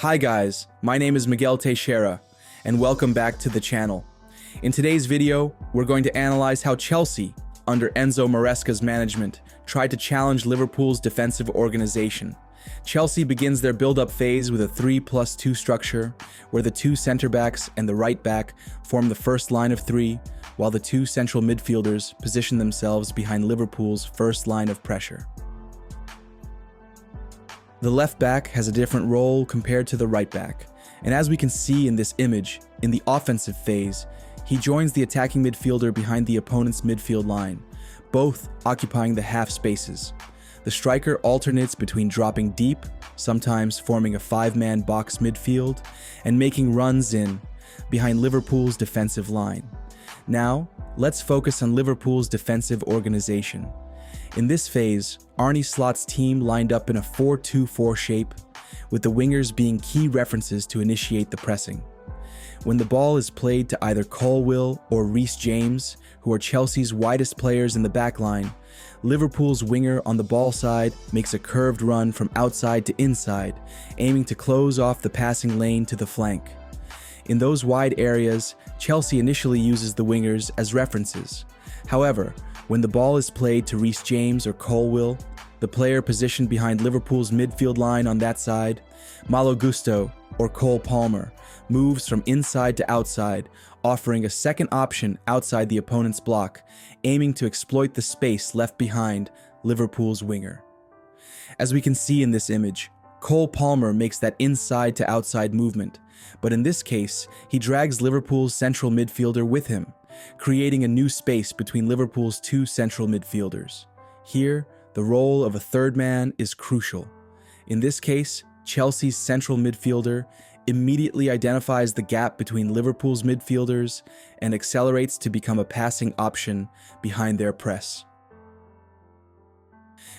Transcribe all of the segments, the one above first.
Hi guys, my name is Miguel Teixeira, and welcome back to the channel. In today's video, we're going to analyze how Chelsea, under Enzo Maresca's management, tried to challenge Liverpool's defensive organization. Chelsea begins their build-up phase with a 3+2 structure, where the two center-backs and the right-back form the first line of three, while the two central midfielders position themselves behind Liverpool's first line of pressure. The left back has a different role compared to the right back, and as we can see in this image, in the offensive phase, he joins the attacking midfielder behind the opponent's midfield line, both occupying the half spaces. The striker alternates between dropping deep, sometimes forming a five-man box midfield, and making runs in behind Liverpool's defensive line. Now, let's focus on Liverpool's defensive organization. In this phase, Arne Slot's team lined up in a 4-2-4 shape, with the wingers being key references to initiate the pressing. When the ball is played to either Colwill or Reece James, who are Chelsea's widest players in the backline, Liverpool's winger on the ball side makes a curved run from outside to inside, aiming to close off the passing lane to the flank. In those wide areas, Chelsea initially uses the wingers as references. However, when the ball is played to Reece James or Colwill, the player positioned behind Liverpool's midfield line on that side, Malo Gusto or Cole Palmer, moves from inside to outside, offering a second option outside the opponent's block, aiming to exploit the space left behind Liverpool's winger. As we can see in this image, Cole Palmer makes that inside to outside movement, but in this case, he drags Liverpool's central midfielder with him, creating a new space between Liverpool's two central midfielders. Here, the role of a third man is crucial. In this case, Chelsea's central midfielder immediately identifies the gap between Liverpool's midfielders and accelerates to become a passing option behind their press.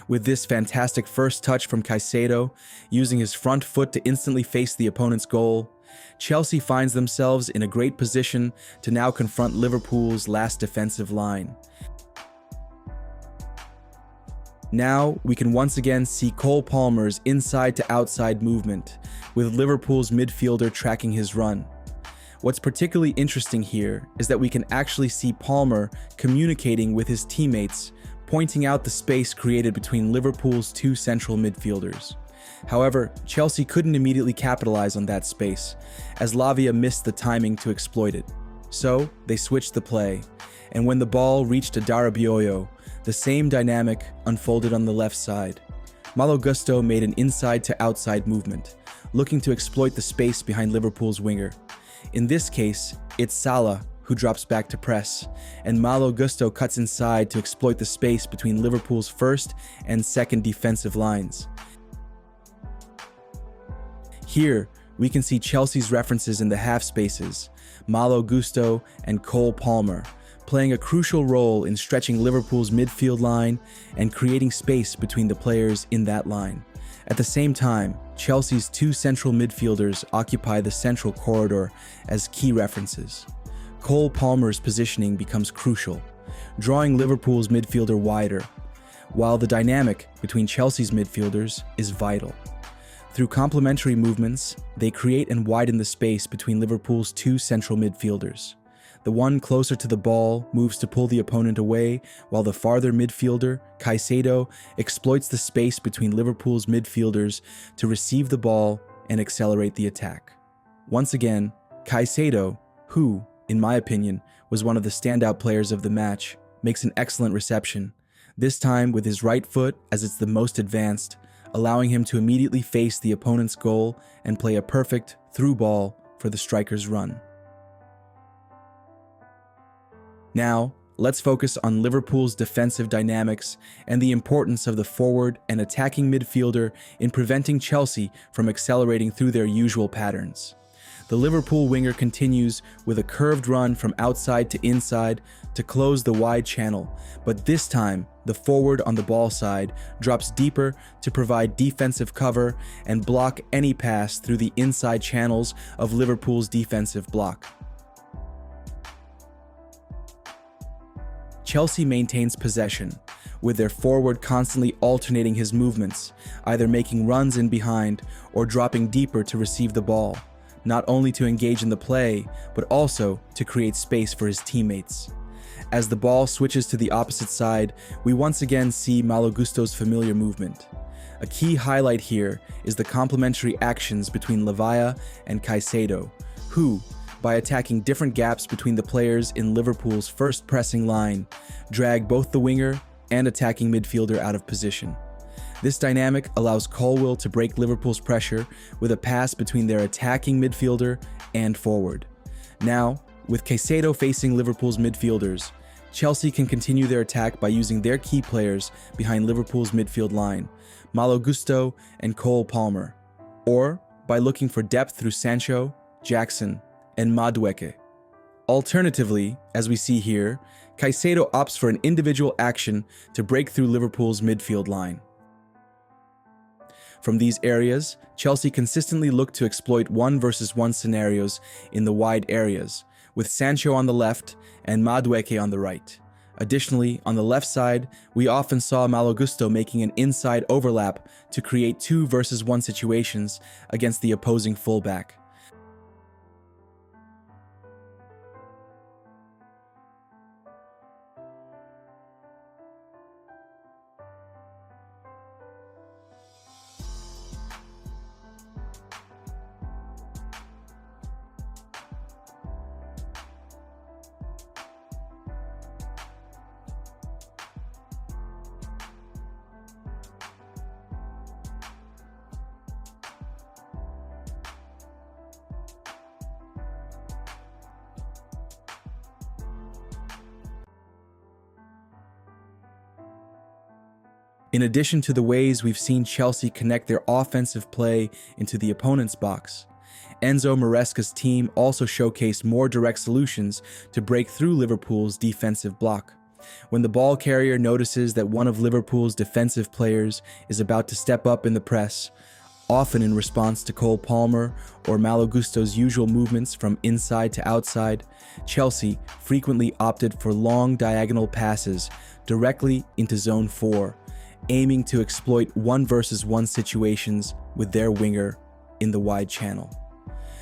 With this fantastic first touch from Caicedo, using his front foot to instantly face the opponent's goal, Chelsea finds themselves in a great position to now confront Liverpool's last defensive line. Now, we can once again see Cole Palmer's inside to outside movement, with Liverpool's midfielder tracking his run. What's particularly interesting here is that we can actually see Palmer communicating with his teammates, pointing out the space created between Liverpool's two central midfielders. However, Chelsea couldn't immediately capitalize on that space, as Lavia missed the timing to exploit it. So, they switched the play, and when the ball reached Darabioyo, the same dynamic unfolded on the left side. Malo Gusto made an inside to outside movement, looking to exploit the space behind Liverpool's winger. In this case, it's Salah who drops back to press, and Malo Gusto cuts inside to exploit the space between Liverpool's first and second defensive lines. Here, we can see Chelsea's references in the half spaces, Malo Gusto and Cole Palmer, playing a crucial role in stretching Liverpool's midfield line and creating space between the players in that line. At the same time, Chelsea's two central midfielders occupy the central corridor as key references. Cole Palmer's positioning becomes crucial, drawing Liverpool's midfielder wider, while the dynamic between Chelsea's midfielders is vital. Through complementary movements, they create and widen the space between Liverpool's two central midfielders. The one closer to the ball moves to pull the opponent away, while the farther midfielder, Caicedo, exploits the space between Liverpool's midfielders to receive the ball and accelerate the attack. Once again, Caicedo, who, in my opinion, was one of the standout players of the match, makes an excellent reception, this time with his right foot as it's the most advanced, allowing him to immediately face the opponent's goal and play a perfect through ball for the striker's run. Now, let's focus on Liverpool's defensive dynamics and the importance of the forward and attacking midfielder in preventing Chelsea from accelerating through their usual patterns. The Liverpool winger continues with a curved run from outside to inside to close the wide channel, but this time, the forward on the ball side drops deeper to provide defensive cover and block any pass through the inside channels of Liverpool's defensive block. Chelsea maintains possession, with their forward constantly alternating his movements, either making runs in behind or dropping deeper to receive the ball, not only to engage in the play, but also to create space for his teammates. As the ball switches to the opposite side, we once again see Malo Gusto's familiar movement. A key highlight here is the complementary actions between Lavia and Caicedo, who, by attacking different gaps between the players in Liverpool's first pressing line, drag both the winger and attacking midfielder out of position. This dynamic allows Colwill to break Liverpool's pressure with a pass between their attacking midfielder and forward. Now, with Caicedo facing Liverpool's midfielders, Chelsea can continue their attack by using their key players behind Liverpool's midfield line, Malo Gusto and Cole Palmer, or by looking for depth through Sancho, Jackson, and Madueke. Alternatively, as we see here, Caicedo opts for an individual action to break through Liverpool's midfield line. From these areas, Chelsea consistently look to exploit 1-versus-1 scenarios in the wide areas, with Sancho on the left and Madueke on the right. Additionally, on the left side, we often saw Malo Gusto making an inside overlap to create 2-versus-1 situations against the opposing fullback. In addition to the ways we've seen Chelsea connect their offensive play into the opponent's box, Enzo Maresca's team also showcased more direct solutions to break through Liverpool's defensive block. When the ball carrier notices that one of Liverpool's defensive players is about to step up in the press, often in response to Cole Palmer or Malo Gusto's usual movements from inside to outside, Chelsea frequently opted for long diagonal passes directly into Zone 4, aiming to exploit 1-versus-1 situations with their winger in the wide channel.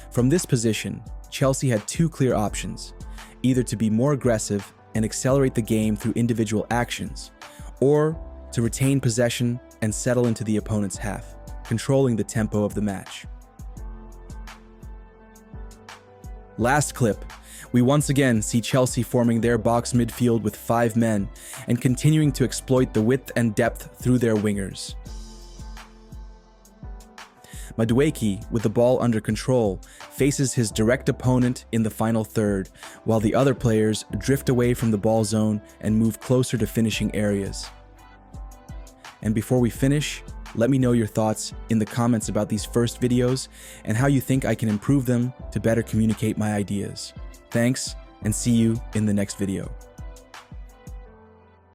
From this position, Chelsea had two clear options, either to be more aggressive and accelerate the game through individual actions, or to retain possession and settle into the opponent's half, controlling the tempo of the match. Last clip, we once again see Chelsea forming their box midfield with 5 men and continuing to exploit the width and depth through their wingers. Madueke, with the ball under control, faces his direct opponent in the final third, while the other players drift away from the ball zone and move closer to finishing areas. And before we finish, let me know your thoughts in the comments about these first videos and how you think I can improve them to better communicate my ideas. Thanks, and see you in the next video.